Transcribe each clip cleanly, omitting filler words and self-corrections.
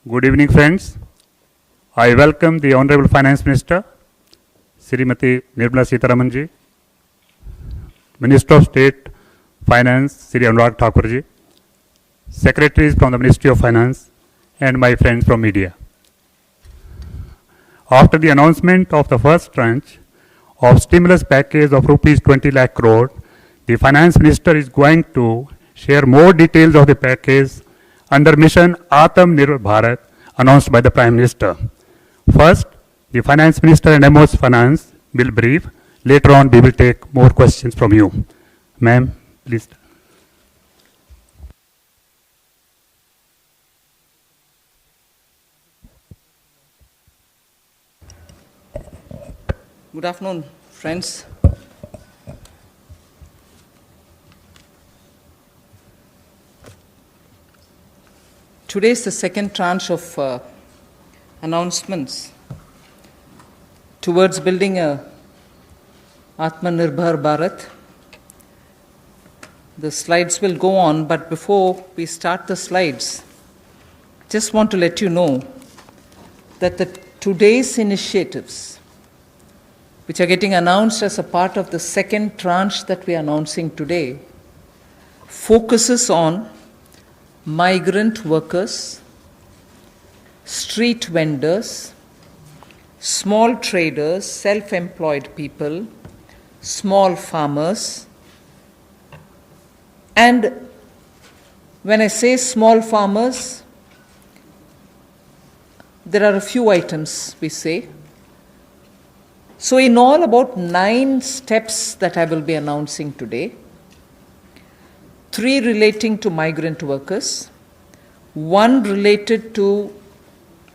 Good evening, friends. I welcome the Honorable Finance Minister, Srimati Nirmala Sitharamanji, Minister of State Finance, Sri Anurag Thakurji, Secretaries from the Ministry of Finance, and my friends from media. After the announcement of the first tranche of stimulus package of rupees 20 lakh crore, the Finance Minister is going to share more details of the package under Mission Atmanirbhar Bharat announced by the Prime Minister. First, the Finance Minister and MO's Finance will brief. Later on, we will take more questions from you. Ma'am, please. Good afternoon, friends. Today is the second tranche of announcements towards building a Atmanirbhar Bharat. The slides will go on, but before we start the slides, just want to let you know that today's initiatives, which are getting announced as a part of the second tranche that we are announcing today, focuses on migrant workers, street vendors, small traders, self-employed people, small farmers. And when I say small farmers, there are a few items we say. So in all, about 9 steps that I will be announcing today. 3 relating to migrant workers, 1 related to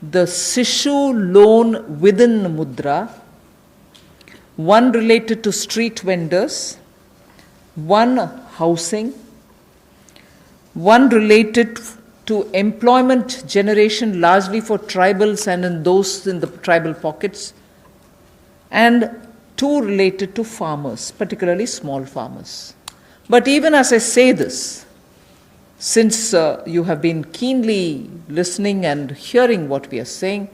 the Sishu loan within Mudra, 1 related to street vendors, 1 housing, 1 related to employment generation largely for tribals and in those in the tribal pockets, and 2 related to farmers, particularly small farmers. But even as I say this, since you have been keenly listening and hearing what we are saying,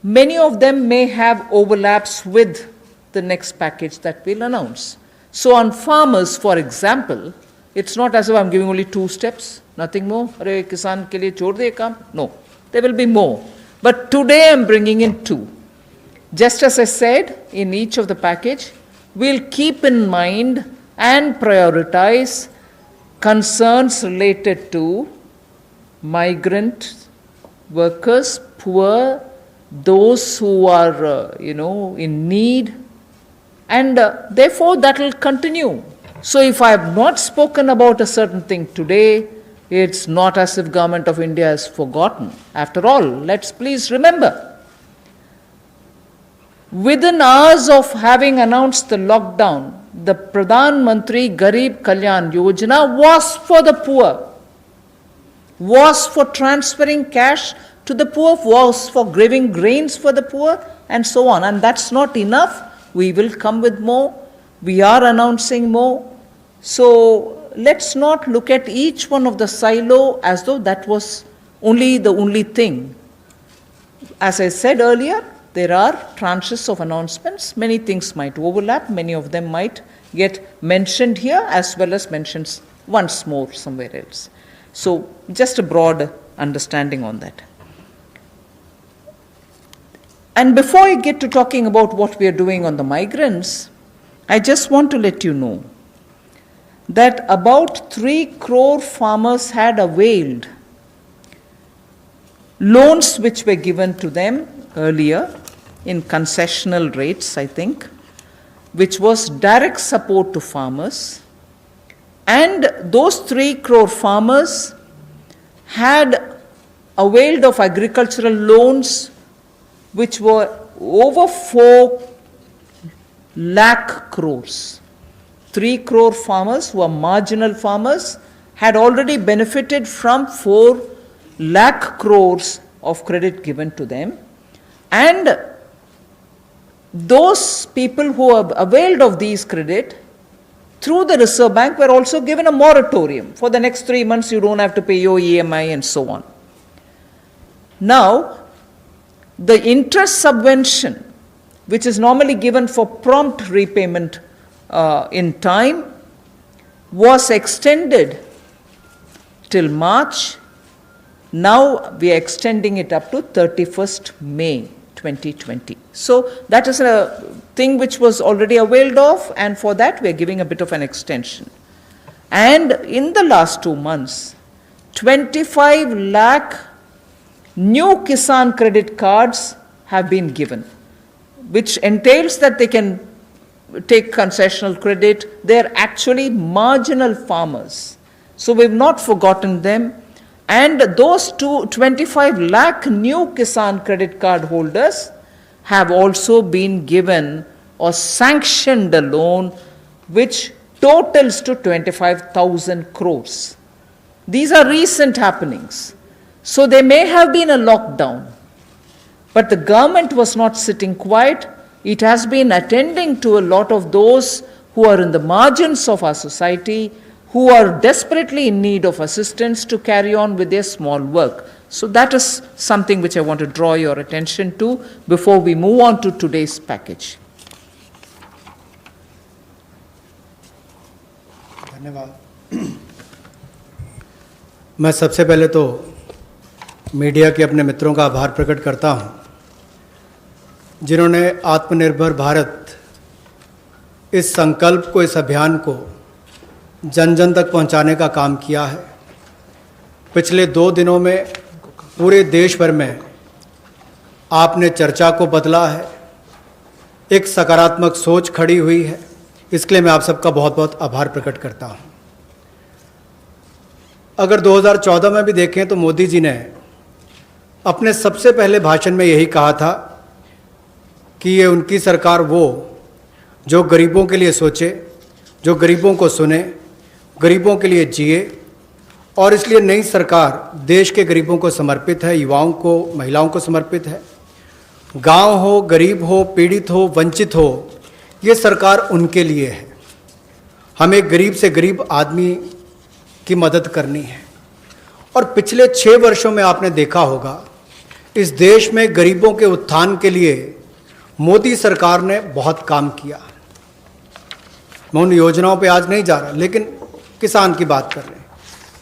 many of them may have overlaps with the next package that we'll announce. So on farmers, for example, it's not as if I'm giving only 2 steps, nothing more. Arey kisan ke liye chhod de kaam. No, there will be more. But today I'm bringing in 2. Just as I said in each of the package, we'll keep in mind and prioritize concerns related to migrant workers, poor, those who are, in need, and therefore that will continue. So if I have not spoken about a certain thing today, it's not as if Government of India has forgotten. After all, let's please remember, within hours of having announced the lockdown, the Pradhan Mantri Garib Kalyan Yojana was for the poor, was for transferring cash to the poor, was for giving grains for the poor, and so on. And that's not enough. We will come with more. We are announcing more. So let's not look at each one of the silo as though that was the only thing. As I said earlier, there are tranches of announcements. Many things might overlap. Many of them might get mentioned here as well as mentioned once more somewhere else. So just a broad understanding on that. And before I get to talking about what we are doing on the migrants, I just want to let you know that about 3 crore farmers had availed loans which were given to them earlier in concessional rates, I think, which was direct support to farmers. And those 3 crore farmers had availed of agricultural loans which were over 4 lakh crores. 3 crore farmers who are marginal farmers had already benefited from 4 lakh crores of credit given to them. And those people who have availed of these credit through the Reserve Bank, were also given a moratorium. For the next 3 months, you don't have to pay your EMI and so on. Now, the interest subvention, which is normally given for prompt repayment in time, was extended till March. Now we are extending it up to 31st May 2020. So that is a thing which was already availed of, and for that we are giving a bit of an extension. And in the last 2 months, 25 lakh new Kisan credit cards have been given, which entails that they can take concessional credit. They're actually marginal farmers. So we've not forgotten them. And those 25 lakh new Kisan credit card holders have also been given or sanctioned a loan which totals to 25,000 crores. These are recent happenings. So there may have been a lockdown, but the government was not sitting quiet. It has been attending to a lot of those who are in the margins of our society, who are desperately in need of assistance to carry on with their small work. So that is something which I want to draw your attention to before we move on to today's package. धन्यवाद। मैं सबसे पहले तो media के अपने मित्रों का आभार प्रकट करता हूं, जिन्होंने आत्मनिर्भर भारत इस संकल्प को, इस अभियान को जन जन तक पहुंचाने का काम किया है। पिछले 2 दिनों में पूरे देश भर में आपने चर्चा को बदला है, एक सकारात्मक सोच खड़ी हुई है। इसके लिए मैं आप सबका बहुत बहुत आभार प्रकट करता हूं। अगर 2014 में भी देखें तो मोदी जी ने अपने सबसे पहले भाषण में यही कहा था कि ये उनकी सरकार वो जो गरीबों के लिए सोचे, जो गरीबों को सुने, गरीबों के लिए जिए, और इसलिए नई सरकार देश के गरीबों को समर्पित है, युवाओं को, महिलाओं को समर्पित है। गांव हो, गरीब हो, पीड़ित हो, वंचित हो, ये सरकार उनके लिए है। हमें गरीब से गरीब आदमी की मदद करनी है। और पिछले 6 वर्षों में आपने देखा होगा, इस देश में गरीबों के उत्थान के लिए मोदी सरकार ने बहुत काम किया। मैं उन योजनाओं पे आज नहीं जा रहा, लेकिन किसान की बात कर रहे हैं।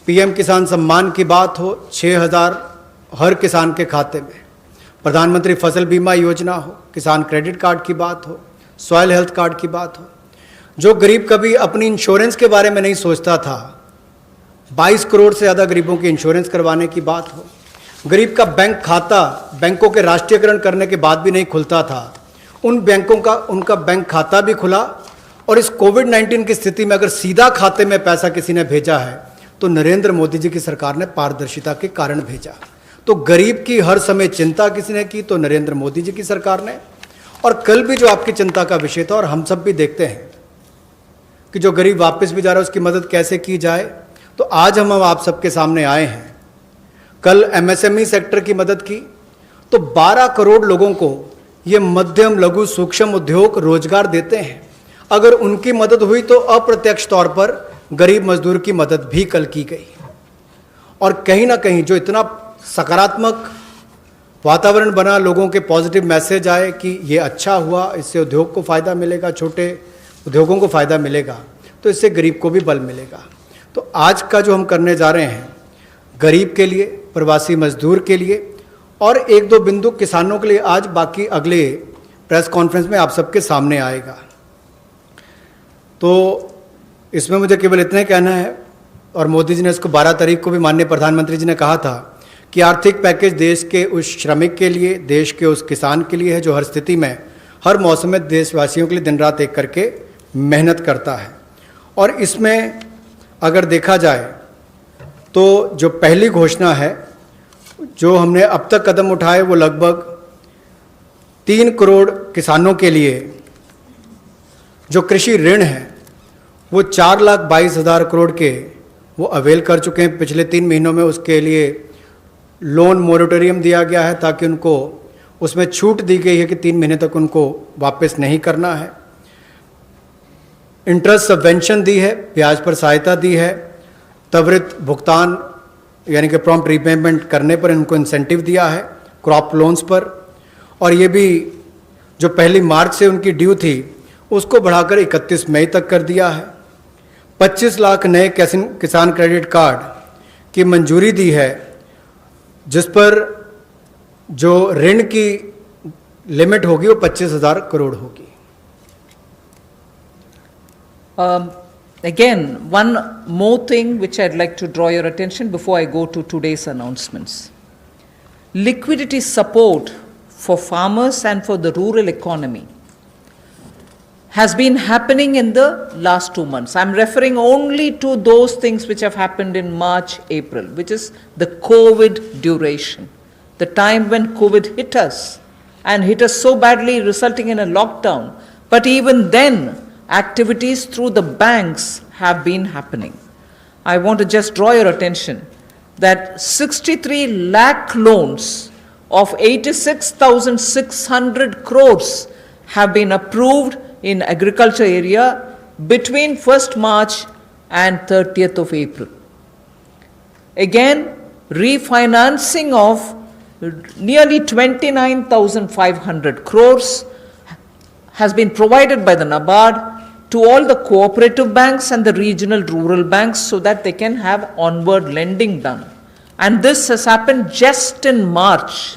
पीएम किसान सम्मान की बात हो, 6,000 हर किसान के खाते में, प्रधानमंत्री फसल बीमा योजना हो, किसान क्रेडिट कार्ड की बात हो, सॉइल हेल्थ कार्ड की बात हो। जो गरीब कभी अपनी इंश्योरेंस के बारे में नहीं सोचता था, 22 करोड़ से ज़्यादा गरीबों की इंश्योरेंस करवाने की बात हो। गरीब का बैंक खाता बैंकों के राष्ट्रीयकरण करने के बाद भी नहीं खुलता था, उन बैंकों का उनका बैंक खाता भी खुला। और इस कोविड-19 की स्थिति में अगर सीधा खाते में पैसा किसी ने भेजा है तो नरेंद्र मोदी जी की सरकार ने पारदर्शिता के कारण भेजा। तो गरीब की हर समय चिंता किसी ने की तो नरेंद्र मोदी जी की सरकार ने। और कल भी जो आपकी चिंता का विषय था, और हम सब भी देखते हैं कि जो गरीब वापस भी जा रहा है उसकी मदद कैसे की जाए, तो आज हम आप सबके सामने आए हैं। कल एमएसएमई सेक्टर की मदद की तो 12 करोड़ लोगों को ये मध्यम लघु सूक्ष्म उद्योग रोजगार देते हैं। अगर उनकी मदद हुई तो अप्रत्यक्ष तौर पर गरीब मजदूर की मदद भी कल की गई। और कहीं ना कहीं जो इतना सकारात्मक वातावरण बना, लोगों के पॉजिटिव मैसेज आए कि ये अच्छा हुआ, इससे उद्योग को फ़ायदा मिलेगा, छोटे उद्योगों को फ़ायदा मिलेगा, तो इससे गरीब को भी बल मिलेगा। तो आज का जो हम करने जा रहे हैं, गरीब के लिए, प्रवासी मजदूर के लिए और 1-2 बिंदु किसानों के लिए, आज बाकी अगले प्रेस कॉन्फ्रेंस में आप सबके सामने आएगा। तो इसमें मुझे केवल इतना ही कहना है, और मोदी जी ने इसको 12 तारीख को भी माननीय प्रधानमंत्री जी ने कहा था कि आर्थिक पैकेज देश के उस श्रमिक के लिए, देश के उस किसान के लिए है जो हर स्थिति में, हर मौसम में देशवासियों के लिए दिन रात एक करके मेहनत करता है। और इसमें अगर देखा जाए तो जो पहली घोषणा है, जो हमने अब तक कदम उठाए, वो लगभग 3 करोड़ किसानों के लिए जो कृषि ऋण है वो 4,22,000 करोड़ के वो अवेल कर चुके हैं। पिछले 3 महीनों में उसके लिए लोन मोरेटोरियम दिया गया है, ताकि उनको उसमें छूट दी गई है कि 3 महीने तक उनको वापस नहीं करना है। इंटरेस्ट सबवेंशन दी है, ब्याज पर सहायता दी है, त्वरित भुगतान यानी कि प्रॉम्प्ट रीपेमेंट करने पर इनको इंसेंटिव दिया है, क्रॉप लोन्स पर, और ये भी जो 1 मार्च से उनकी ड्यू थी उसको बढ़ाकर 31 मई तक कर दिया है। 25 लाख नए किसान क्रेडिट कार्ड की मंजूरी दी है, जिस पर जो ऋण की लिमिट होगी वो 25,000 करोड़ होगी। Again, one more thing which I'd like to draw your attention before I go to today's announcements. Liquidity support for farmers and for the rural economy has been happening in the last 2 months. I'm referring only to those things which have happened in March, April, which is the COVID duration, the time when COVID hit us and hit us so badly, resulting in a lockdown. But even then, activities through the banks have been happening. I want to just draw your attention that 63 lakh loans of 86,600 crores have been approved in agriculture area between 1st March and 30th of April. Again, refinancing of nearly 29,500 crores has been provided by the NABARD to all the cooperative banks and the regional rural banks so that they can have onward lending done. And this has happened just in March.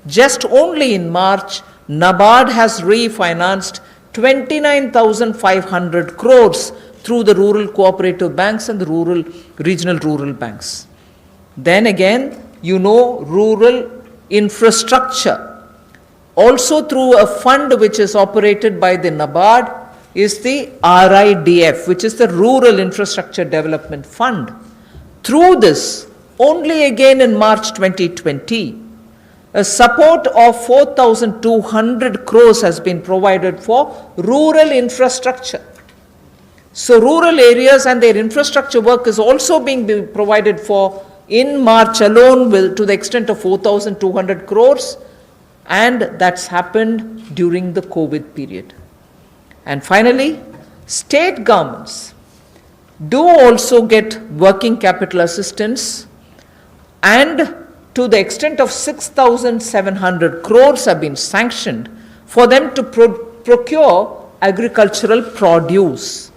Just only in March, NABARD has refinanced 29,500 crores through the rural cooperative banks and the regional rural banks. Then again, rural infrastructure, also through a fund which is operated by the NABARD, is the RIDF, which is the Rural Infrastructure Development Fund. Through this, only again in March 2020, a support of 4,200 crores has been provided for rural infrastructure. So rural areas and their infrastructure work is also being provided for in March alone to the extent of 4,200 crores, and that's happened during the COVID period. And finally, state governments do also get working capital assistance, and to the extent of 6,700 crores have been sanctioned for them to procure agricultural produce,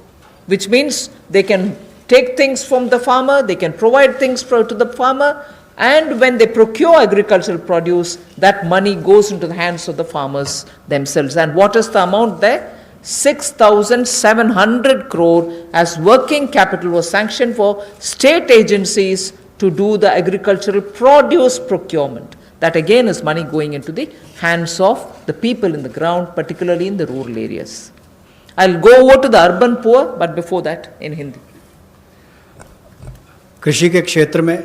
which means they can take things from the farmer, they can provide things to the farmer, and when they procure agricultural produce, that money goes into the hands of the farmers themselves. And what is the amount there? 6,700 crore as working capital was sanctioned for state agencies to do the agricultural produce procurement. That again is money going into the hands of the people in the ground, particularly in the rural areas. I'll go over to the urban poor, but before that in Hindi. कृषि के क्षेत्र में,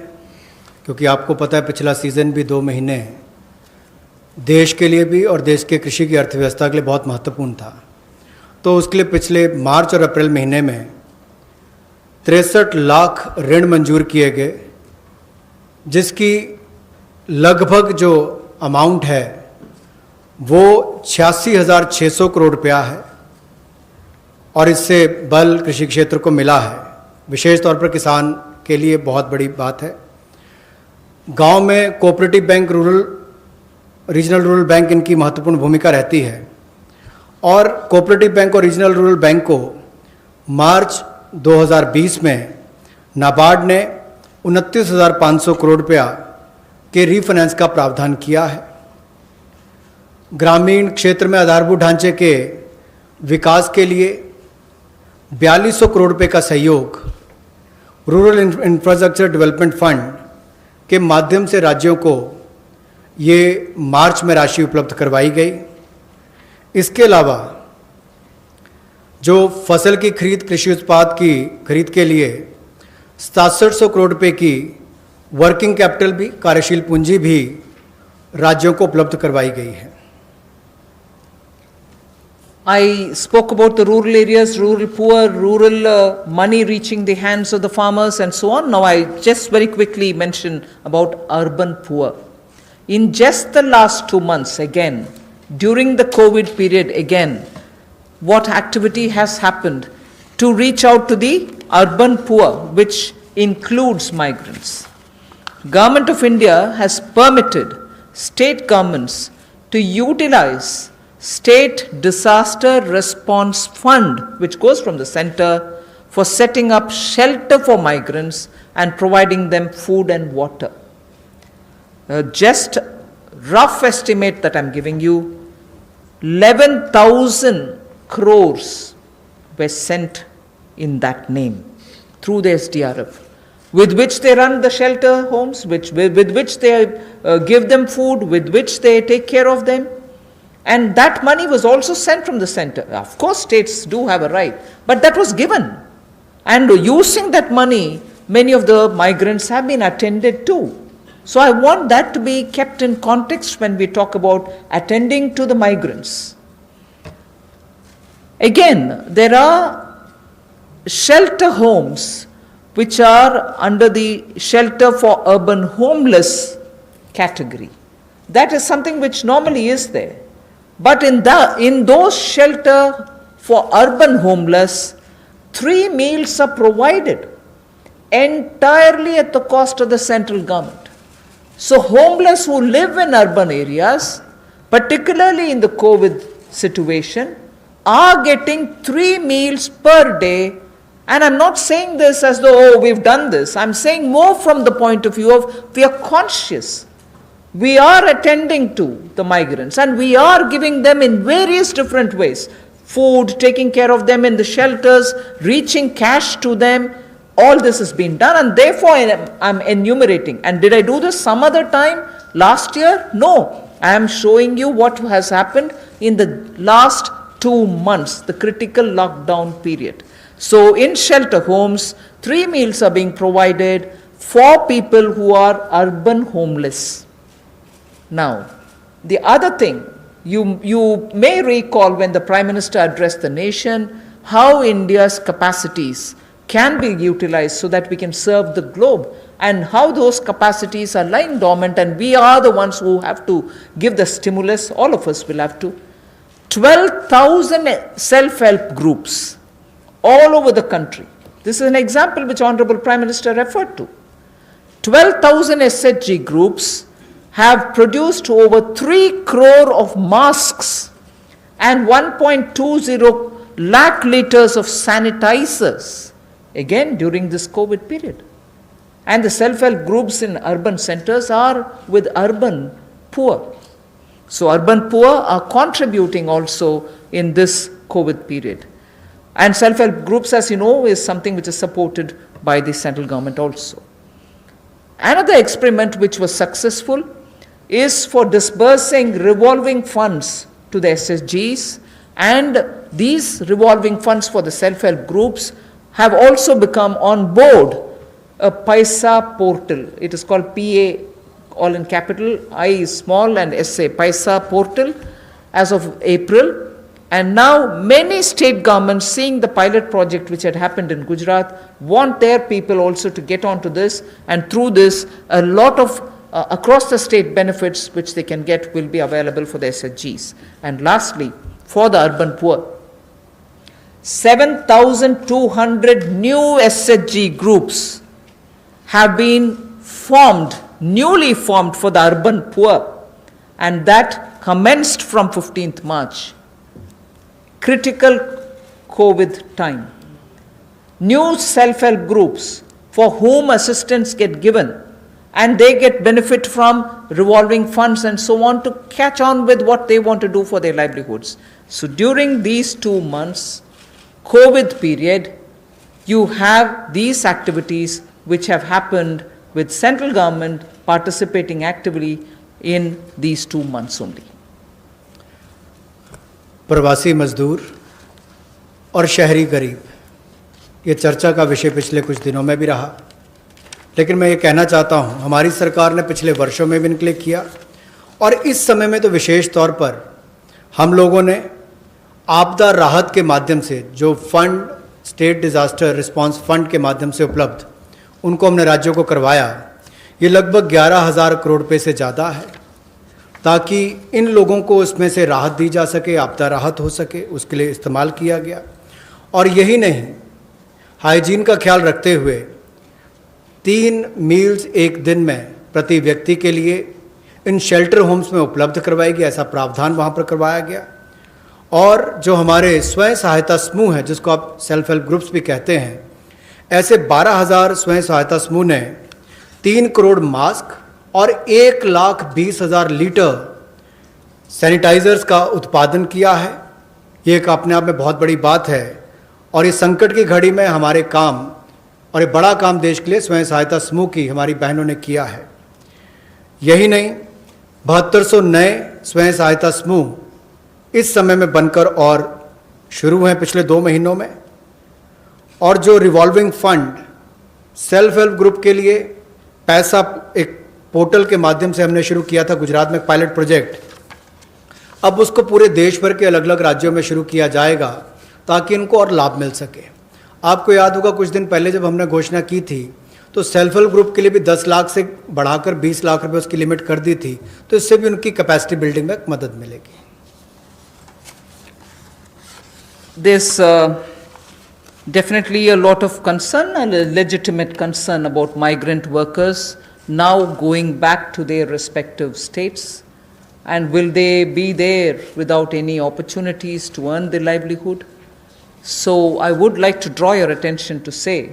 क्योंकि आपको पता है पिछला season भी 2 महीने देश के लिए भी और देश के कृषि की अर्थव्यवस्था के लिए बहुत महत्वपूर्ण था, तो उसके लिए पिछले मार्च और अप्रैल महीने में 63 लाख ऋण मंजूर किए गए, जिसकी लगभग जो अमाउंट है वो 86,600 करोड़ रुपया है, और इससे बल कृषि क्षेत्र को मिला है। विशेष तौर पर किसान के लिए बहुत बड़ी बात है। गांव में cooperative bank, regional rural bank इनकी महत्वपूर्ण भूमिका रहती है, और कोऑपरेटिव बैंक और रीजनल रूरल बैंक को मार्च 2020 में नाबार्ड ने 29,500 करोड़ रुपया के रीफाइनेंस का प्रावधान किया है। ग्रामीण क्षेत्र में आधारभूत ढांचे के विकास के लिए 4200 करोड़ रुपए का सहयोग रूरल इंफ्रास्ट्रक्चर डेवलपमेंट फंड के माध्यम से राज्यों को ये मार्च में राशि उपलब्ध करवाई गई। इसके अलावा जो फसल की खरीद, कृषि उत्पाद की खरीद के लिए 6700 करोड़ रुपए की वर्किंग कैपिटल भी, कार्यशील पूंजी भी राज्यों को उपलब्ध करवाई गई है। I spoke about the rural areas, rural poor, rural money reaching the hands of the farmers and so on. Now I just very quickly mention about urban poor. In just the last 2 months, again, during the COVID period, again, what activity has happened? to reach out to the urban poor, which includes migrants. Government of India has permitted state governments to utilize State Disaster Response Fund, which goes from the center, for setting up shelter for migrants and providing them food and water. Just rough estimate that I'm giving you, 11,000 crores were sent in that name through the SDRF, with which they run the shelter homes, with which they give them food, with which they take care of them. And that money was also sent from the center. Of course, states do have a right, but that was given. And using that money, many of the migrants have been attended to. So I want that to be kept in context when we talk about attending to the migrants. Again, there are shelter homes which are under the shelter for urban homeless category. That is something which normally is there. But in those shelter for urban homeless, 3 meals are provided entirely at the cost of the central government. So homeless who live in urban areas, particularly in the COVID situation, are getting 3 meals per day. And I'm not saying this as though, oh, we've done this. I'm saying more from the point of view of we are conscious. We are attending to the migrants and we are giving them in various different ways. Food, taking care of them in the shelters, reaching cash to them. All this has been done and therefore I'm enumerating. And did I do this some other time last year? No. I am showing you what has happened in the last 2 months, the critical lockdown period. So in shelter homes, 3 meals are being provided for people who are urban homeless. Now, the other thing, you may recall when the Prime Minister addressed the nation, how India's capacities can be utilized so that we can serve the globe, and how those capacities are lying dormant and we are the ones who have to give the stimulus. All of us will have to. 12,000 self-help groups all over the country. This is an example which Honorable Prime Minister referred to. 12,000 SHG groups have produced over 3 crore of masks and 1.20 lakh liters of sanitizers, again during this COVID period. And the self-help groups in urban centers are with urban poor. So urban poor are contributing also in this COVID period. And self-help groups, as you know, is something which is supported by the central government also. Another experiment which was successful is for disbursing revolving funds to the SSGs, and these revolving funds for the self-help groups have also become on board a Paisa portal. It is called PA, all in capital, I is small and SA, Paisa portal, as of April. And now many state governments, seeing the pilot project which had happened in Gujarat, want their people also to get onto this, and through this a lot of across the state benefits which they can get will be available for the SHGs. And lastly, for the urban poor, 7,200 new SHG groups have been formed, newly formed for the urban poor, and that commenced from 15th March. Critical COVID time. New self-help groups for whom assistance get given, and they get benefit from revolving funds and so on to catch on with what they want to do for their livelihoods. So during these 2 months, COVID period, you have these activities which have happened with central government participating actively in these 2 months only. प्रवासी मजदूर और शहरी गरीब, ये चर्चा का विषय पिछले कुछ दिनों में भी रहा, लेकिन मैं ये कहना चाहता हूँ हमारी सरकार ने पिछले वर्षों में भी इनक्लेम किया, और इस समय में तो विशेष तौर पर हम लोगों ने आपदा राहत के माध्यम से जो fund, state disaster response fund के माध्यम से उपलब्ध, उनको हमने राज्यों को करवाया। ये लगभग 11,000 करोड़ रुपये से ज़्यादा है, ताकि इन लोगों को उसमें से राहत दी जा सके, आपदा राहत हो सके, उसके लिए इस्तेमाल किया गया। और यही नहीं, हाइजीन का ख्याल रखते हुए 3 मील्स एक दिन में प्रति व्यक्ति के लिए इन शेल्टर होम्स में उपलब्ध करवाई गई, ऐसा प्रावधान वहाँ पर करवाया गया। और जो हमारे स्वयं सहायता समूह हैं, जिसको आप सेल्फ हेल्प ग्रुप्स भी कहते हैं, ऐसे 12,000 स्वयं सहायता समूह ने 3 करोड़ मास्क और 1,20,000 लीटर सैनिटाइजर्स का उत्पादन किया है। ये एक अपने आप में बहुत बड़ी बात है और इस संकट की घड़ी में हमारे काम और एक बड़ा काम देश के लिए स्वयं सहायता समूह की हमारी बहनों ने किया है। यही नहीं, 7200 नए स्वयं सहायता समूह इस समय में बनकर और शुरू हैं पिछले 2 महीनों में। और जो revolving fund self help group के लिए पैसा एक पोर्टल के माध्यम से हमने शुरू किया था गुजरात में पायलट प्रोजेक्ट, अब उसको पूरे देश भर के अलग अलग राज्यों में शुरू किया जाएगा ताकि इनको और लाभ मिल सके। आपको याद होगा कुछ दिन पहले जब हमने घोषणा की थी तो सेल्फ हेल्प ग्रुप के लिए भी 10 लाख से बढ़ाकर 20 लाख रुपए उसकी लिमिट कर दी थी, तो इससे भी उनकी कैपेसिटी बिल्डिंग में मदद मिलेगी। There's definitely a lot of concern and a legitimate concern about migrant workers now going back to their respective states. And will they be there without any opportunities to earn their livelihood? So I would like to draw your attention to say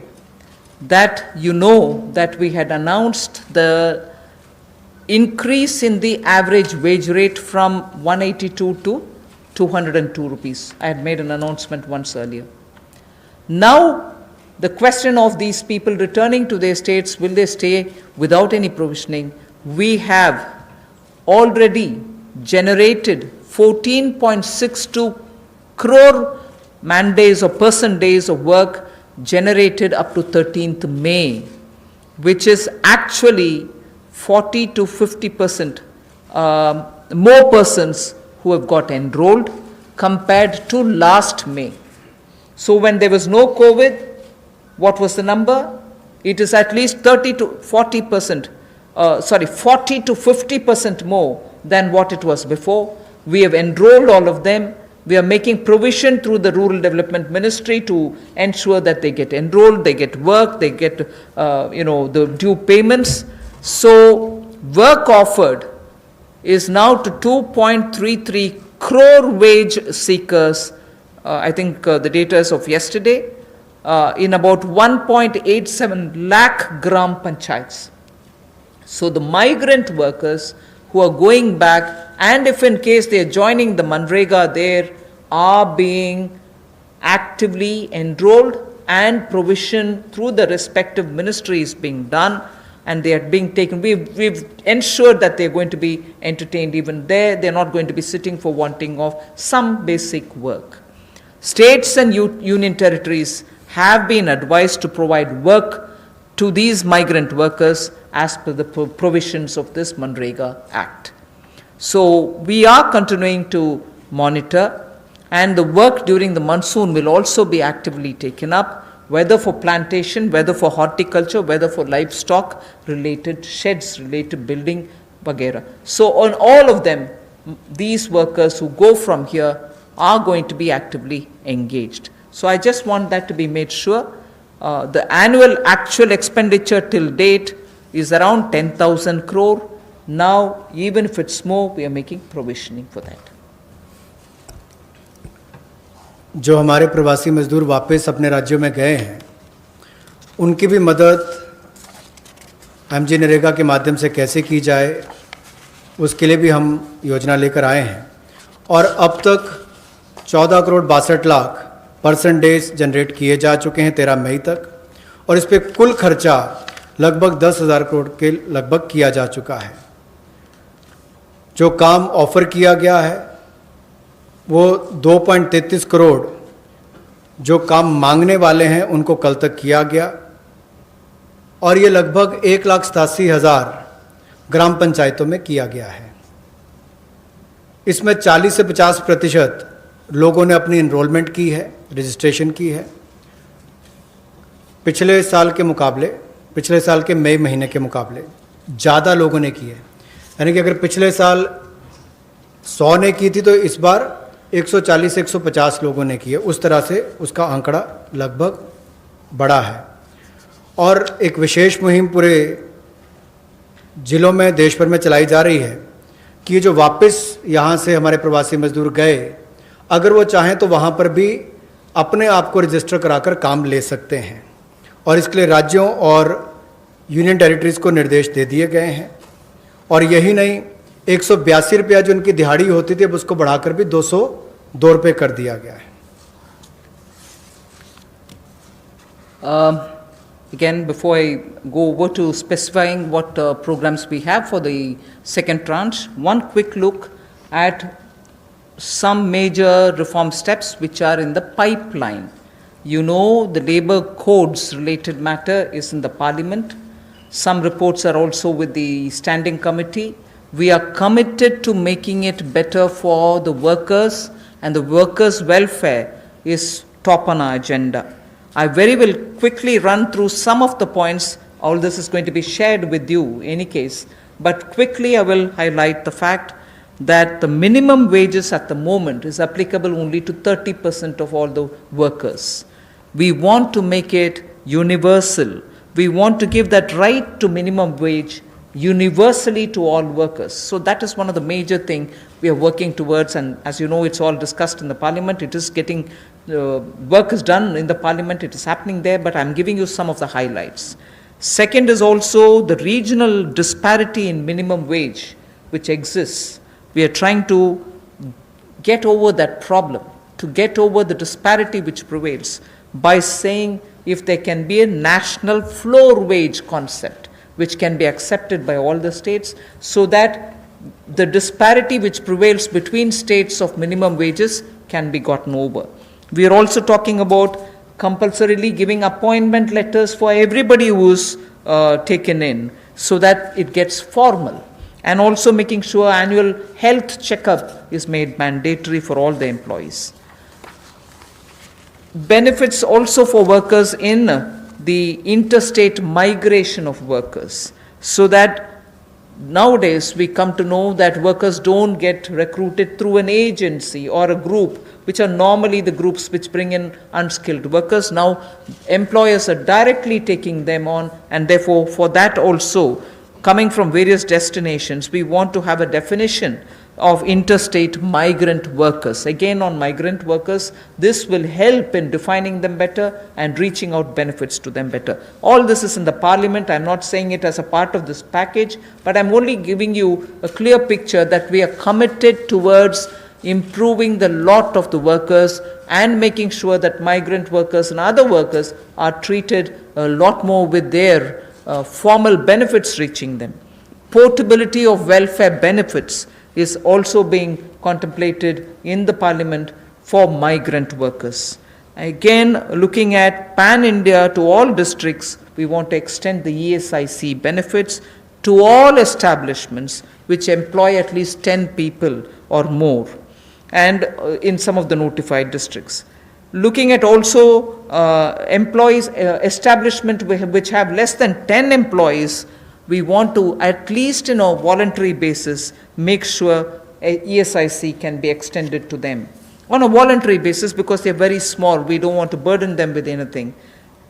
that you know that we had announced the increase in the average wage rate from 182 to 202 rupees. I had made an announcement once earlier. Now the question of these people returning to their states, will they stay without any provisioning? We have already generated 14.62 crore man days or person days of work generated up to 13th May, which is actually 40 to 50% more persons who have got enrolled compared to last May. So when there was no COVID, what was the number? It is at least 40 to 50% more than what it was before. We have enrolled all of them. We are making provision through the Rural Development Ministry to ensure that they get enrolled, they get work, they get the due payments. So work offered is now to 2.33 crore wage seekers. I think the data is of yesterday, in about 1.87 lakh gram panchayats. So the migrant workers who are going back, and if in case they are joining the Manrega, there are being actively enrolled and provision through the respective ministries being done, and they are being taken. We've ensured that they're going to be entertained even there. They're not going to be sitting for wanting of some basic work. States and union territories have been advised to provide work to these migrant workers as per the provisions of this Manrega Act. So we are continuing to monitor, and the work during the monsoon will also be actively taken up, whether for plantation, whether for horticulture, whether for livestock related sheds, related building, vagera. So on all of them, these workers who go from here are going to be actively engaged. So I just want that to be made sure. The annual actual expenditure till date is around 10,000 crore. Now, even if it's more, we are making provisioning for that. जो हमारे प्रवासी मजदूर वापस अपने राज्यों में गए हैं, उनकी भी मदद एमजी नरेगा के माध्यम से कैसे की जाए, उसके लिए भी हम योजना लेकर आए हैं। और अब तक 14 crore 62 lakh person days generate किए जा चुके हैं 13 मई तक, और इस पर कुल खर्चा लगभग 10,000 करोड़ के लगभग किया जा चुका है। जो काम ऑफर किया गया है वो 2.33 करोड़ जो काम मांगने वाले हैं उनको कल तक किया गया, और ये लगभग 1,87,000 ग्राम पंचायतों में किया गया है। इसमें 40 से 50% लोगों ने अपनी एनरोलमेंट की है, रजिस्ट्रेशन की है। पिछले साल के मुकाबले, पिछले साल के मई महीने के मुकाबले ज़्यादा लोगों ने की है। यानी कि अगर पिछले साल 100 ने की थी तो इस बार 140 से 150 लोगों ने की है। उस तरह से उसका आंकड़ा लगभग बढ़ा है और एक विशेष मुहिम पूरे जिलों में देश भर में चलाई जा रही है कि जो वापस यहाँ से हमारे प्रवासी मजदूर गए, अगर वो चाहें तो वहाँ पर भी अपने आप को रजिस्टर कराकर काम ले सकते हैं और इसके लिए राज्यों और यूनियन टेरिटरीज़ को निर्देश दे दिए गए हैं। और यही नहीं, 182 रुपया जो उनकी दिहाड़ी होती थी अब उसको बढ़ाकर भी 202 रुपये कर दिया गया है। Again, before I go over to specifying what programs we have for the second tranche, one quick look at some major reform steps which are in the pipeline. You know, the labor codes related matter is in the parliament. Some reports are also with the standing committee. We are committed to making it better for the workers, and the workers' welfare is top on our agenda. I very will quickly run through some of the points. All this is going to be shared with you in any case, but quickly I will highlight the fact that the minimum wages at the moment is applicable only to 30% of all the workers. We want to make it universal. We want to give that right to minimum wage universally to all workers. So that is one of the major things we are working towards, and as you know, it's all discussed in the parliament. It is getting, work is done in the parliament, it is happening there, but I'm giving you some of the highlights. Second is also the regional disparity in minimum wage which exists. We are trying to get over that problem, to get over the disparity which prevails by saying if there can be a national floor wage concept which can be accepted by all the states, so that the disparity which prevails between states of minimum wages can be gotten over. We are also talking about compulsorily giving appointment letters for everybody who is taken in, so that it gets formal, and also making sure annual health checkup is made mandatory for all the employees. Benefits also for workers in the interstate migration of workers, so that nowadays we come to know that workers don't get recruited through an agency or a group, which are normally the groups which bring in unskilled workers. Now employers are directly taking them on, and therefore for that also, coming from various destinations, we want to have a definition of interstate migrant workers. Again, on migrant workers, this will help in defining them better and reaching out benefits to them better. All this is in the parliament. I'm not saying it as a part of this package, but I'm only giving you a clear picture that we are committed towards improving the lot of the workers and making sure that migrant workers and other workers are treated a lot more with their formal benefits reaching them. Portability of welfare benefits is also being contemplated in the parliament for migrant workers. Again, looking at pan-India to all districts, we want to extend the ESIC benefits to all establishments which employ at least 10 people or more, and in some of the notified districts. Looking at also employees, establishment which have less than 10 employees, we want to, at least in a voluntary basis, make sure ESIC can be extended to them. On a voluntary basis, because they're very small, we don't want to burden them with anything.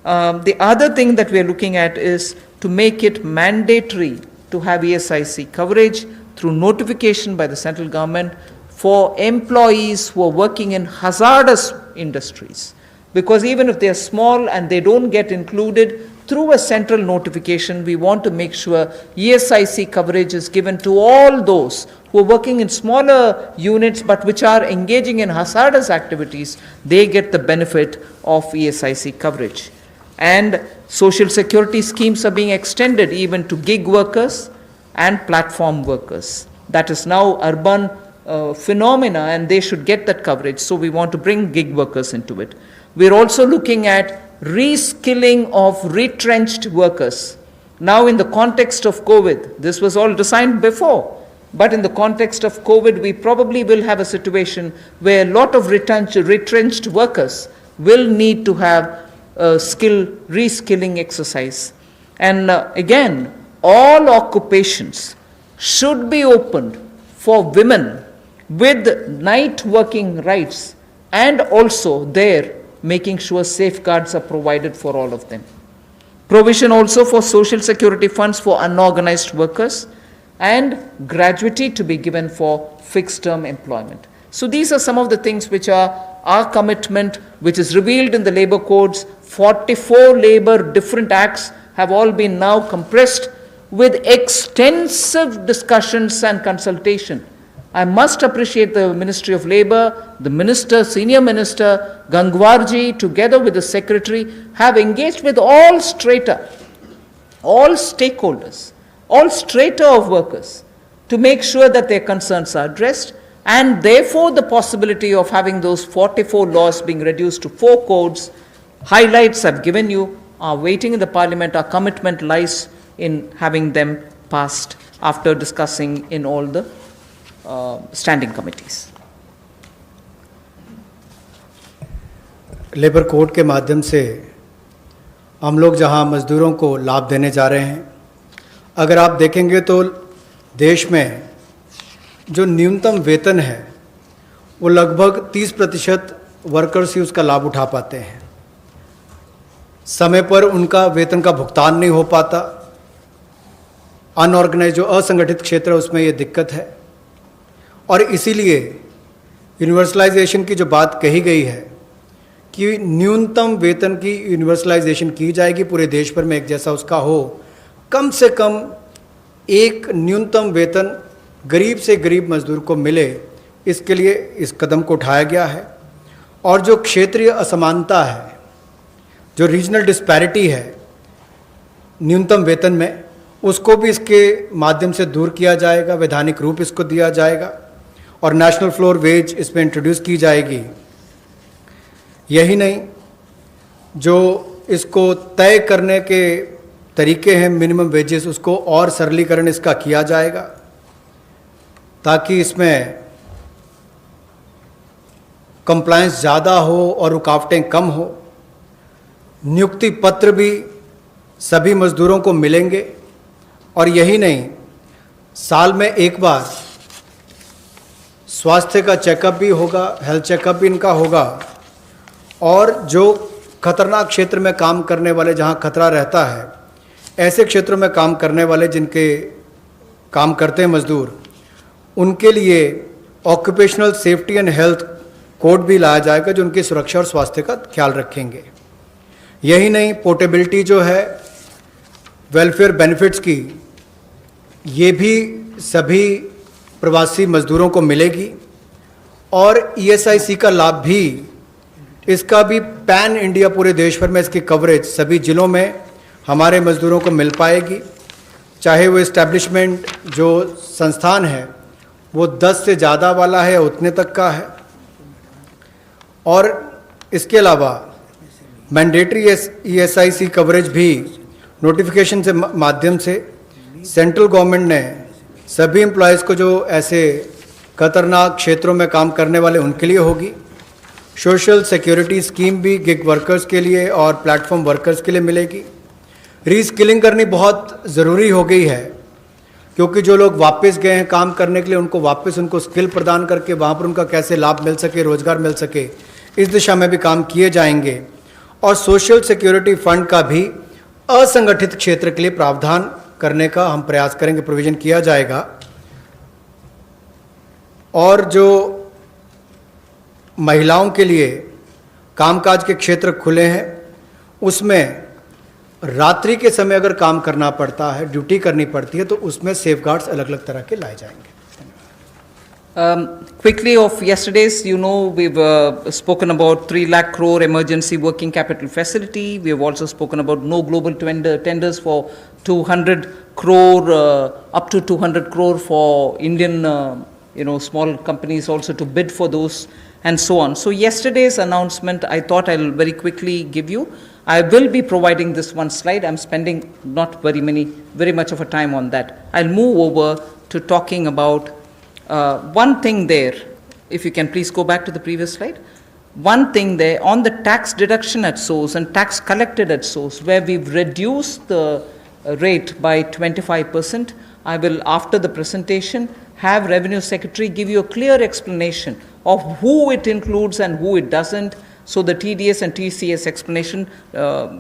The other thing that we are looking at is to make it mandatory to have ESIC coverage through notification by the central government for employees who are working in hazardous industries. Because even if they are small and they don't get included, through a central notification, we want to make sure ESIC coverage is given to all those who are working in smaller units but which are engaging in hazardous activities. They get the benefit of ESIC coverage. And social security schemes are being extended even to gig workers and platform workers. That is now urban phenomena, and they should get that coverage. So we want to bring gig workers into it. We're also looking at reskilling of retrenched workers. Now in the context of COVID, this was all designed before, but in the context of COVID, we probably will have a situation where a lot of retrenched workers will need to have a reskilling exercise. And again, all occupations should be opened for women with night working rights, and also there making sure safeguards are provided for all of them. Provision also for social security funds for unorganized workers and gratuity to be given for fixed term employment. So these are some of the things which are our commitment, which is revealed in the labor codes. 44 labor different acts have all been now compressed with extensive discussions and consultation. I must appreciate the Ministry of Labour, the Minister, Senior Minister, Gangwarji, together with the Secretary, have engaged with all strata, all stakeholders, all strata of workers, to make sure that their concerns are addressed, and therefore the possibility of having those 44 laws being reduced to 4 codes, highlights I've given you, are waiting in the Parliament. Our commitment lies in having them passed after discussing in all the standing committees. Labour code के माध्यम से हम लोग जहां मज़दूरों को लाभ देने जा रहे हैं, अगर आप देखेंगे तो देश में जो न्यूनतम वेतन है वो लगभग 30% वर्कर्स ही उसका लाभ उठा पाते हैं। समय पर उनका वेतन का भुगतान नहीं हो पाता। अनऑर्गेनाइज जो असंगठित क्षेत्र है उसमें ये दिक्कत है, और इसीलिए यूनिवर्सलाइजेशन की जो बात कही गई है कि न्यूनतम वेतन की यूनिवर्सलाइजेशन की जाएगी, पूरे देश भर में एक जैसा उसका हो, कम से कम एक न्यूनतम वेतन गरीब से गरीब मजदूर को मिले, इसके लिए इस कदम को उठाया गया है। और जो क्षेत्रीय असमानता है, जो रीजनल डिस्पैरिटी है न्यूनतम वेतन में, उसको भी इसके माध्यम से दूर किया जाएगा, वैधानिक रूप इसको दिया जाएगा और नेशनल फ्लोर वेज इसमें इंट्रोड्यूस की जाएगी। यही नहीं, जो इसको तय करने के तरीके हैं मिनिमम वेजेस, उसको और सरलीकरण इसका किया जाएगा ताकि इसमें कंप्लायंस ज़्यादा हो और रुकावटें कम हो। नियुक्ति पत्र भी सभी मज़दूरों को मिलेंगे, और यही नहीं, साल में एक बार स्वास्थ्य का चेकअप भी होगा, हेल्थ चेकअप भी इनका होगा। और जो खतरनाक क्षेत्र में काम करने वाले, जहां खतरा रहता है, ऐसे क्षेत्रों में काम करने वाले जिनके काम करते हैं मजदूर, उनके लिए occupational safety and health code भी लाया जाएगा जो उनकी सुरक्षा और स्वास्थ्य का ख्याल रखेंगे। यही नहीं, पोर्टेबिलिटी जो है वेलफेयर बेनिफिट्स की, ये भी सभी प्रवासी मजदूरों को मिलेगी। और ईएसआईसी का लाभ भी, इसका भी पैन इंडिया पूरे देश भर में इसकी कवरेज सभी जिलों में हमारे मजदूरों को मिल पाएगी, चाहे वो इस्टेब्लिशमेंट जो संस्थान है वो 10 से ज़्यादा वाला है, उतने तक का है। और इसके अलावा मैंडेटरी ईएसआईसी कवरेज भी नोटिफिकेशन से माध्यम से सेंट्रल गवर्नमेंट ने सभी एम्प्लॉयज़ को, जो ऐसे खतरनाक क्षेत्रों में काम करने वाले, उनके लिए होगी। सोशल सिक्योरिटी स्कीम भी गिग वर्कर्स के लिए और प्लेटफॉर्म वर्कर्स के लिए मिलेगी। रीस्किलिंग करनी बहुत ज़रूरी हो गई है, क्योंकि जो लोग वापस गए हैं काम करने के लिए, उनको वापस उनको स्किल प्रदान करके वहाँ पर उनका कैसे लाभ मिल सके, रोज़गार मिल सके, इस दिशा में भी काम किए जाएंगे। और सोशल सिक्योरिटी फंड का भी असंगठित क्षेत्र के लिए प्रावधान करने का हम प्रयास करेंगे, प्रोविज़न किया जाएगा। और जो महिलाओं के लिए कामकाज के क्षेत्र खुले हैं, उसमें रात्रि के समय अगर काम करना पड़ता है, ड्यूटी करनी पड़ती है, तो उसमें सेफगार्ड्स अलग अलग तरह के लाए जाएंगे। Quickly of yesterday's, you know, we've spoken about 3 lakh crore emergency working capital facility. We have also spoken about no global tenders for 200 crore, up to 200 crore for Indian, small companies also to bid for those, and so on. So yesterday's announcement, I thought I'll very quickly give you. I will be providing this one slide. I'm spending not very much of a time on that. I'll move over to talking about one thing there. If you can please go back to the previous slide. One thing there on the tax deduction at source and tax collected at source, where we've reduced the rate by 25%. I will, after the presentation, have Revenue Secretary give you a clear explanation of who it includes and who it doesn't. So the TDS and TCS explanation,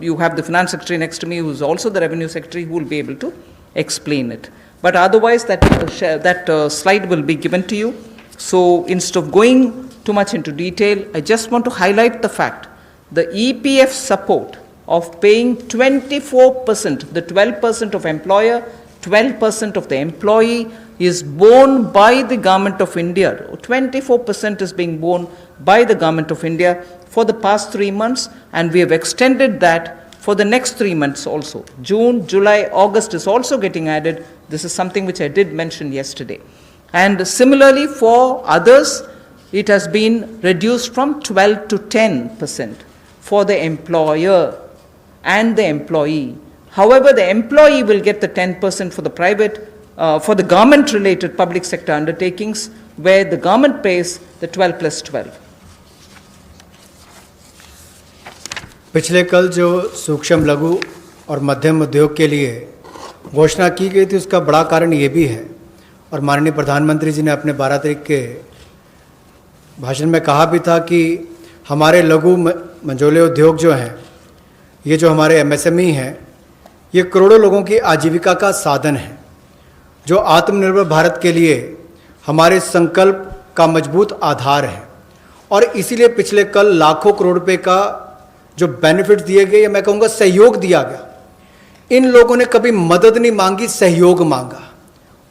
you have the Finance Secretary next to me who is also the Revenue Secretary who will be able to explain it. But otherwise that slide will be given to you. So instead of going too much into detail, I just want to highlight the fact the EPF support of paying 24%, the 12% of employer, 12% of the employee is borne by the Government of India. 24% is being borne by the Government of India for the past 3 months, and we have extended that for the next 3 months also. June, July, August is also getting added. This is something which I did mention yesterday. And similarly for others, it has been reduced from 12 to 10% for the employer and the employee. However, the employee will get the 10% for the private, for the government-related public sector undertakings, where the government pays the 12 plus 12. पिछले कल जो सूक्ष्म लघु और मध्यम उद्योग के लिए घोषणा की गई थी, उसका बड़ा कारण ये भी है, और माननीय प्रधानमंत्री जी ने अपने 12 तारीख के भाषण में कहा भी था कि हमारे लघु मंझोले उद्योग जो हैं, ये जो हमारे MSME हैं, ये करोड़ों लोगों की आजीविका का साधन है, जो आत्मनिर्भर भारत के लिए हमारे संकल्प का मजबूत आधार है। और इसीलिए पिछले कल लाखों करोड़ रुपए का जो बेनिफिट दिए गए, या मैं कहूँगा सहयोग दिया गया। इन लोगों ने कभी मदद नहीं मांगी, सहयोग मांगा,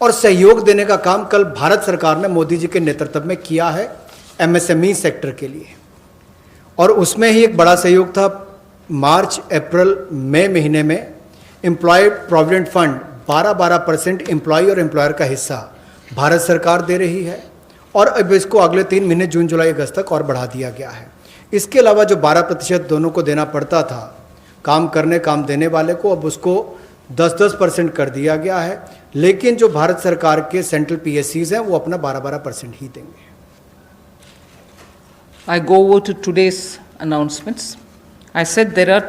और सहयोग देने का काम कल भारत सरकार ने मोदी जी के नेतृत्व में किया है MSME सेक्टर के लिए। और उसमें ही एक बड़ा सहयोग था, मार्च, अप्रैल, मई महीने में एम्प्लॉय प्रोविडेंट फंड 12% एम्प्लॉय और एम्प्लॉयर का हिस्सा भारत सरकार दे रही है, और अब इसको अगले 3 महीने जून, जुलाई, अगस्त तक और बढ़ा दिया गया है। इसके अलावा जो 12% दोनों को देना पड़ता था, काम करने काम देने वाले को, अब उसको 10% कर दिया गया है। लेकिन जो भारत सरकार के सेंट्रल PSCs हैं, वो अपना 12% ही देंगे। I go over to today's announcements. I said there are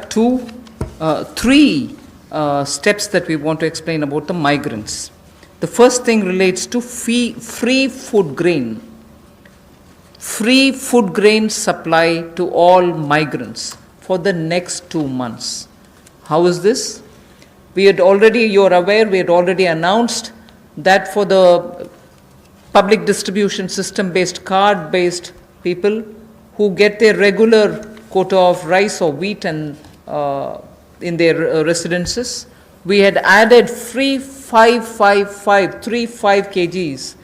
three steps that we want to explain about the migrants. The first thing relates to free food grain. Free food grain supply to all migrants for the next 2 months. How is this? You're aware, we had already announced that for the public distribution system-based, card-based people who get their regular quota of rice or wheat and in their residences, we had added free 35 kgs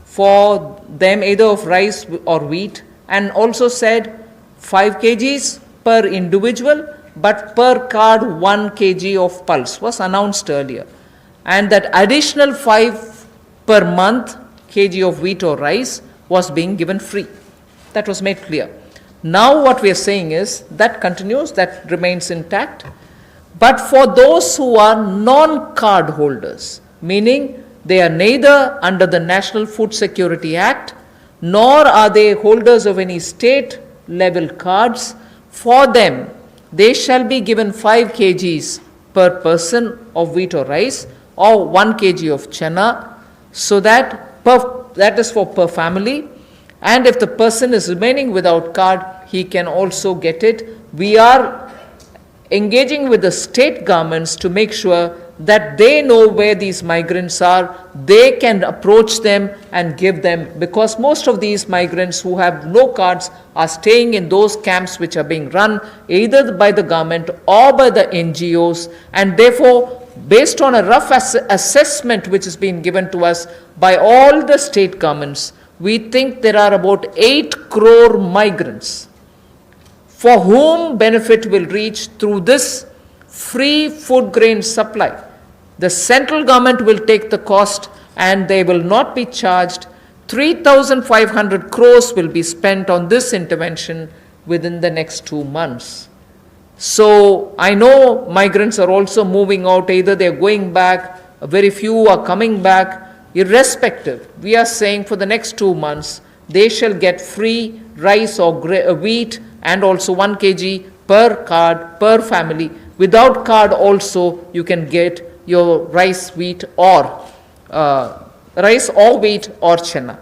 for them, either of rice or wheat, and also said 5 kgs per individual, but per card 1 kg of pulse was announced earlier. And that additional 5 per month kg of wheat or rice was being given free. That was made clear. Now what we are saying is that continues, that remains intact. But for those who are non-card holders, meaning they are neither under the National Food Security Act, nor are they holders of any state level cards, for them they shall be given 5 kgs per person of wheat or rice, or 1 kg of chana, so that is for per family. And if the person is remaining without card, he can also get it. We are engaging with the state governments to make sure that they know where these migrants are, they can approach them and give them, because most of these migrants who have no cards are staying in those camps which are being run either by the government or by the NGOs, and therefore, based on a rough assessment which has been given to us by all the state governments, we think there are about 8 crore migrants for whom benefit will reach through this free food grain supply. The central government will take the cost and they will not be charged. 3,500 crores will be spent on this intervention within the next 2 months. So I know migrants are also moving out, either they're going back, very few are coming back. Irrespective, we are saying for the next 2 months, they shall get free rice or wheat and also 1 kg per card, per family. Without card also, you can get your rice, wheat or wheat or chana.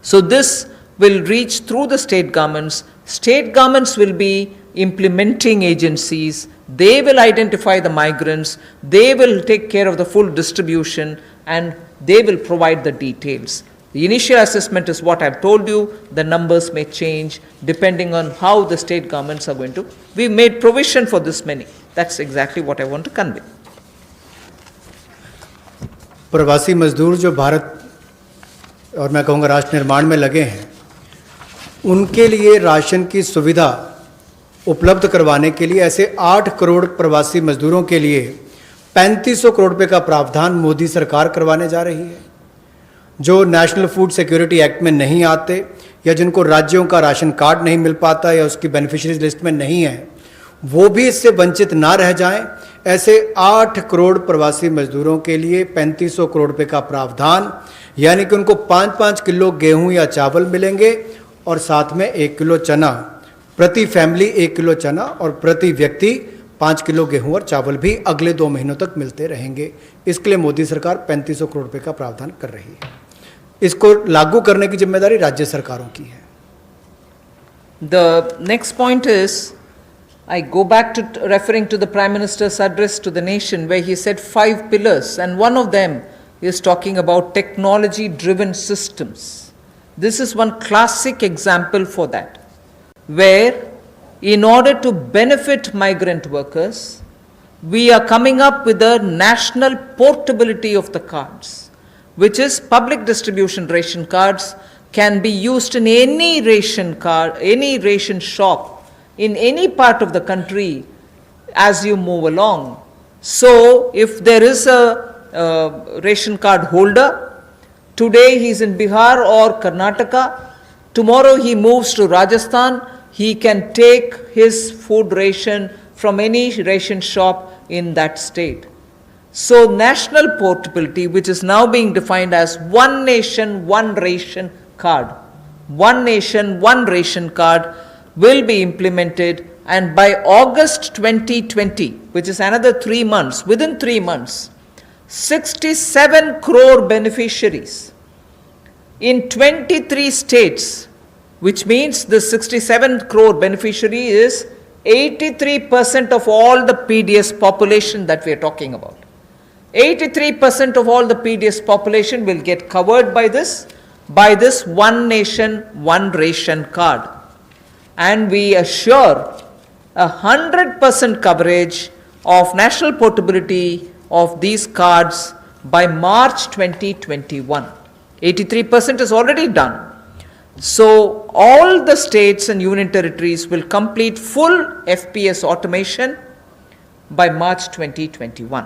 So this will reach through the state governments State governments will be implementing agencies. They will identify the migrants. They will take care of the full distribution, and they will provide the details. The initial assessment is what I've told you. The numbers may change depending on how the state governments are going to. We've made provision for this many. That's exactly what I want to convey. प्रवासी मजदूर जो भारत और मैं कहूँगा राष्ट्र निर्माण में लगे हैं, उनके लिए राशन की सुविधा उपलब्ध करवाने के लिए ऐसे 8 करोड़ प्रवासी मजदूरों के लिए 3500 करोड़ रुपए का प्रावधान मोदी सरकार करवाने जा रही है। जो नेशनल फूड सिक्योरिटी एक्ट में नहीं आते या जिनको राज्यों का राशन कार्ड नहीं मिल पाता या उसकी बेनिफिशियरीज लिस्ट में नहीं है, वो भी इससे वंचित ना रह जाएं। ऐसे 8 करोड़ प्रवासी मजदूरों के लिए 3500 करोड़ रुपए का प्रावधान, यानी कि उनको 5-5 किलो गेहूं या चावल मिलेंगे और साथ में 1 किलो चना, प्रति फैमिली 1 किलो चना और प्रति व्यक्ति 5 किलो गेहूं और चावल भी अगले 2 महीनों तक मिलते रहेंगे। इसके लिए मोदी सरकार 3500 करोड़ रुपए का प्रावधान कर रही है। इसको लागू करने की जिम्मेदारी राज्य सरकारों की है। The next point is, I go back to referring to the Prime Minister's address to the nation, where he said 5 pillars, and one of them is talking about technology-driven systems. This is one classic example for that, where in order to benefit migrant workers, we are coming up with a national portability of the cards, which is public distribution ration cards can be used in any ration card, any ration shop in any part of the country as you move along. So if there is a ration card holder, today he is in Bihar or Karnataka, tomorrow he moves to Rajasthan, he can take his food ration from any ration shop in that state. So national portability, which is now being defined as one nation, one ration card, one nation, one ration card, will be implemented, and by August 2020, which is another 3 months, within 3 months, 67 crore beneficiaries in 23 states, which means the 67 crore beneficiary is 83% of all the PDS population that we are talking about. 83% of all the PDS population will get covered by this one nation, one ration card. And we assure 100% coverage of national portability of these cards by March 2021. 83% is already done. So all the states and union territories will complete full FPS automation by March 2021.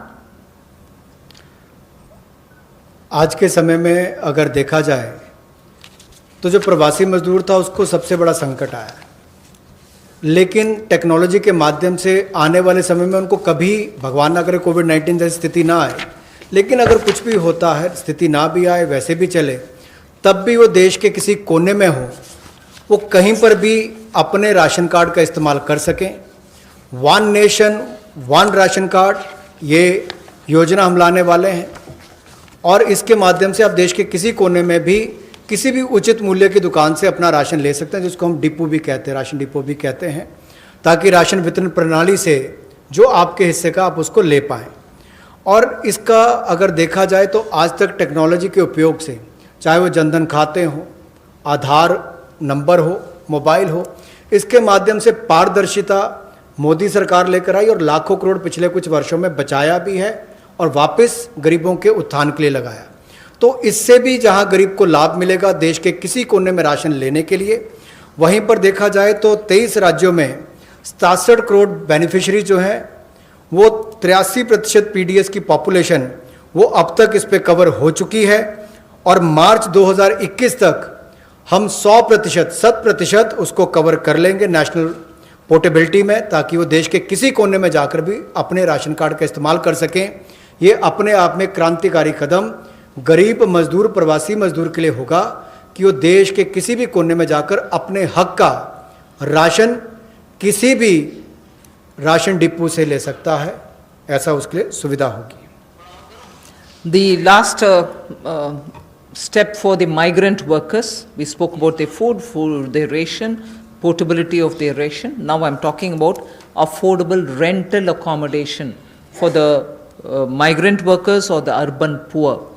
आज के समय में अगर देखा जाए तो जो प्रवासी मजदूर था उसको सबसे बड़ा संकट आया, लेकिन टेक्नोलॉजी के माध्यम से आने वाले समय में उनको कभी भगवान ना करे कोविड-19 जैसी स्थिति ना आए, लेकिन अगर कुछ भी होता है, स्थिति ना भी आए, वैसे भी चले, तब भी वो देश के किसी कोने में हो, वो कहीं पर भी अपने राशन कार्ड का इस्तेमाल कर सकें। One nation one ration card, ये योजना हम लाने वाले हैं और इसके माध्यम से आप देश के किसी कोने में भी किसी भी उचित मूल्य की दुकान से अपना राशन ले सकते हैं, जिसको हम डिपो भी कहते हैं, राशन डिपो भी कहते हैं, ताकि राशन वितरण प्रणाली से जो आपके हिस्से का आप उसको ले पाएँ। और इसका अगर देखा जाए तो आज तक टेक्नोलॉजी के उपयोग से, चाहे वो जनधन खाते हों, आधार नंबर हो, मोबाइल हो, इसके माध्यम से पारदर्शिता मोदी सरकार लेकर आई और लाखों करोड़ पिछले कुछ वर्षों में बचाया भी है और वापस गरीबों के उत्थान के लिए लगाया। तो इससे भी जहां गरीब को लाभ मिलेगा देश के किसी कोने में राशन लेने के लिए, वहीं पर देखा जाए तो 23 राज्यों में 67 करोड़ बेनिफिशरी जो हैं, वो 83% पीडीएस की पॉपुलेशन वो अब तक इस पे कवर हो चुकी है और मार्च 2021 तक हम 100% उसको कवर कर लेंगे नेशनल पोर्टेबिलिटी में, ताकि वो देश के किसी कोने में जाकर भी अपने राशन कार्ड का इस्तेमाल कर सकें। ये अपने आप में क्रांतिकारी कदम गरीब मजदूर, प्रवासी मजदूर के लिए होगा कि वो देश के किसी भी कोने में जाकर अपने हक का राशन किसी भी राशन डिपो से ले सकता है, ऐसा उसके लिए सुविधा होगी। The last step for the migrant workers, we spoke about their food, their ration. portability of their ration. Now I'm talking about affordable rental accommodation for the migrant workers or the urban poor.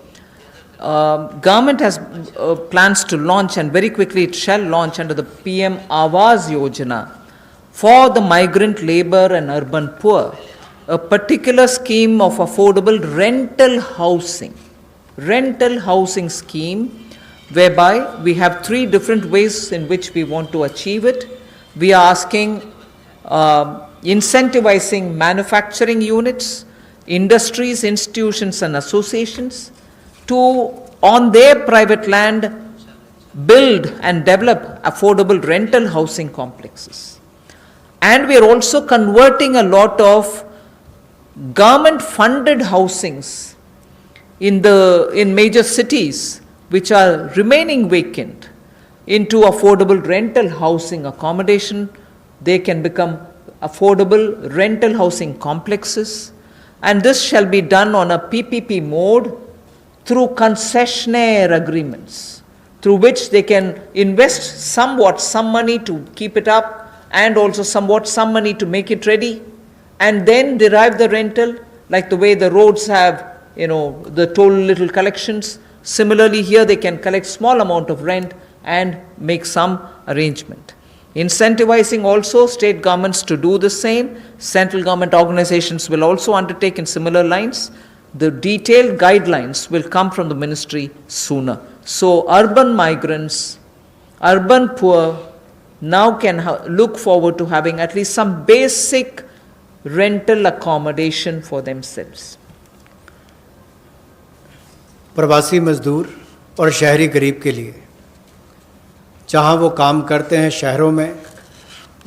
Government has plans to launch, and very quickly it shall launch under the PM Awas Yojana for the migrant labor and urban poor, a particular scheme of affordable rental housing scheme, whereby we have three different ways in which we want to achieve it. We are asking incentivizing manufacturing units, industries, institutions and associations to, on their private land, build and develop affordable rental housing complexes. And we are also converting a lot of government funded housings in major cities which are remaining vacant into affordable rental housing accommodation. They can become affordable rental housing complexes, and this shall be done on a PPP mode through concessionaire agreements, through which they can invest somewhat some money to keep it up and also somewhat some money to make it ready, and then derive the rental, like the way the roads have, the toll little collections. Similarly, here they can collect small amount of rent and make some arrangement. Incentivizing also state governments to do the same. Central government organizations will also undertake in similar lines. The detailed guidelines will come from the ministry sooner. So urban migrants, urban poor now can look forward to having at least some basic rental accommodation for themselves. प्रवासी मजदूर और शहरी गरीब के लिए जहां वो काम करते हैं शहरों में,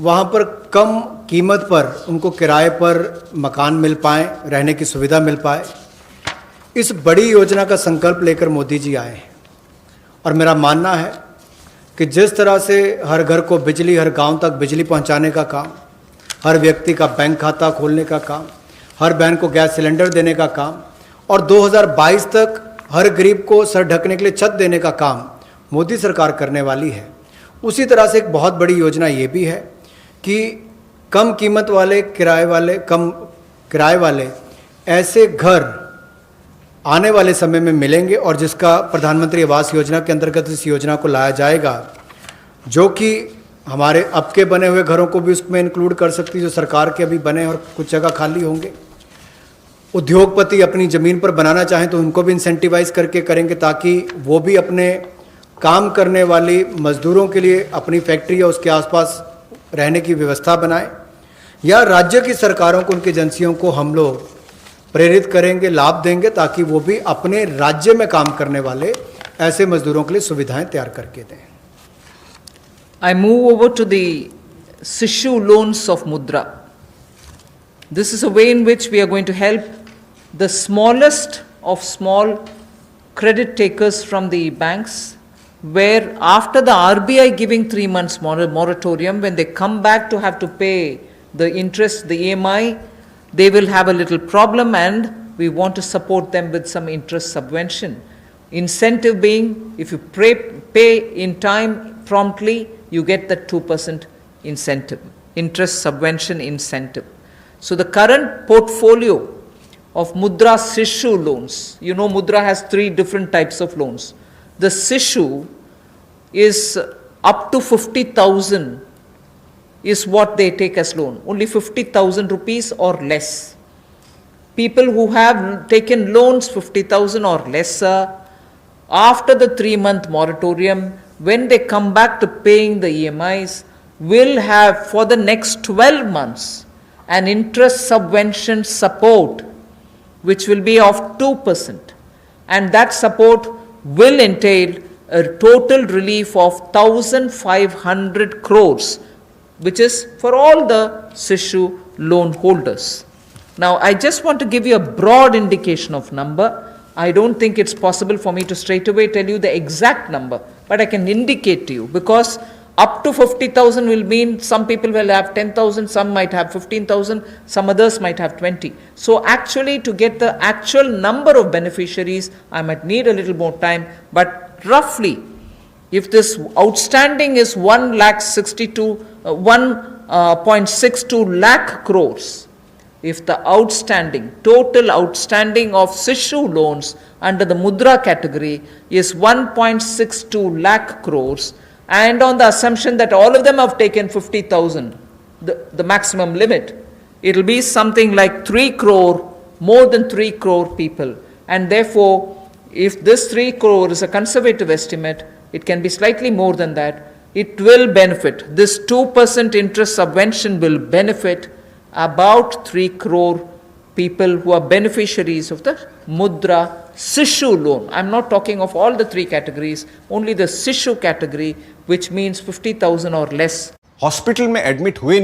वहां पर कम कीमत पर उनको किराए पर मकान मिल पाए, रहने की सुविधा मिल पाए, इस बड़ी योजना का संकल्प लेकर मोदी जी आए हैं। और मेरा मानना है कि जिस तरह से हर घर को बिजली, हर गांव तक बिजली पहुंचाने का काम, हर व्यक्ति का बैंक खाता खोलने का काम, हर बहन को गैस सिलेंडर देने का काम, और 2022 तक हर गरीब को सर ढकने के लिए छत देने का काम मोदी सरकार करने वाली है, उसी तरह से एक बहुत बड़ी योजना ये भी है कि कम कीमत वाले कम किराए वाले ऐसे घर आने वाले समय में मिलेंगे, और जिसका प्रधानमंत्री आवास योजना के अंतर्गत इस योजना को लाया जाएगा, जो कि हमारे अब के बने हुए घरों को भी उसमें इंक्लूड कर सकती है, जो सरकार के अभी बने और कुछ जगह खाली होंगे। उद्योगपति अपनी ज़मीन पर बनाना चाहें तो उनको भी इंसेंटिवाइज करके करेंगे, ताकि वो भी अपने काम करने वाली मजदूरों के लिए अपनी फैक्ट्री या उसके आसपास रहने की व्यवस्था बनाएं, या राज्य की सरकारों को, उनकी एजेंसियों को हम लोग प्रेरित करेंगे, लाभ देंगे, ताकि वो भी अपने राज्य में काम करने वाले ऐसे मजदूरों के लिए सुविधाएं तैयार करके दें। I move over to the Sishu loans of Mudra. This is a way in which we are going to help the smallest of small credit takers from the banks, where after the RBI giving 3 months moratorium, when they come back to have to pay the interest, the EMI, they will have a little problem, and we want to support them with some interest subvention. Incentive being, if you pay in time promptly, you get the 2% incentive, interest subvention incentive. So the current portfolio of Mudra Sishu loans, Mudra has 3 different types of loans. The Sishu is up to 50,000 is what they take as loan, only 50,000 rupees or less. People who have taken loans 50,000 or lesser, after the 3-month moratorium, when they come back to paying the EMIs, will have for the next 12 months an interest subvention support which will be of 2%, and that support will entail a total relief of 1,500 crores, which is for all the Sishu loan holders. Now, I just want to give you a broad indication of number. I don't think it's possible for me to straight away tell you the exact number, but I can indicate to you, because up to 50,000 will mean some people will have 10,000, some might have 15,000, some others might have 20. So actually, to get the actual number of beneficiaries, I might need a little more time, but roughly If this outstanding is 1.62 lakh crores, if the total outstanding of Sishu loans under the Mudra category is 1.62 lakh crores, and on the assumption that all of them have taken 50,000, the maximum limit, it will be something like 3 crore, more than 3 crore people. And therefore, if this 3 crore is a conservative estimate, it can be slightly more than that. It will benefit. This 2% interest subvention will benefit about 3 crore people who are beneficiaries of the Mudra Sishu loan. I'm not talking of all the 3 categories, only the Sishu category, which means 50,000 or less. Hospital में admit हुए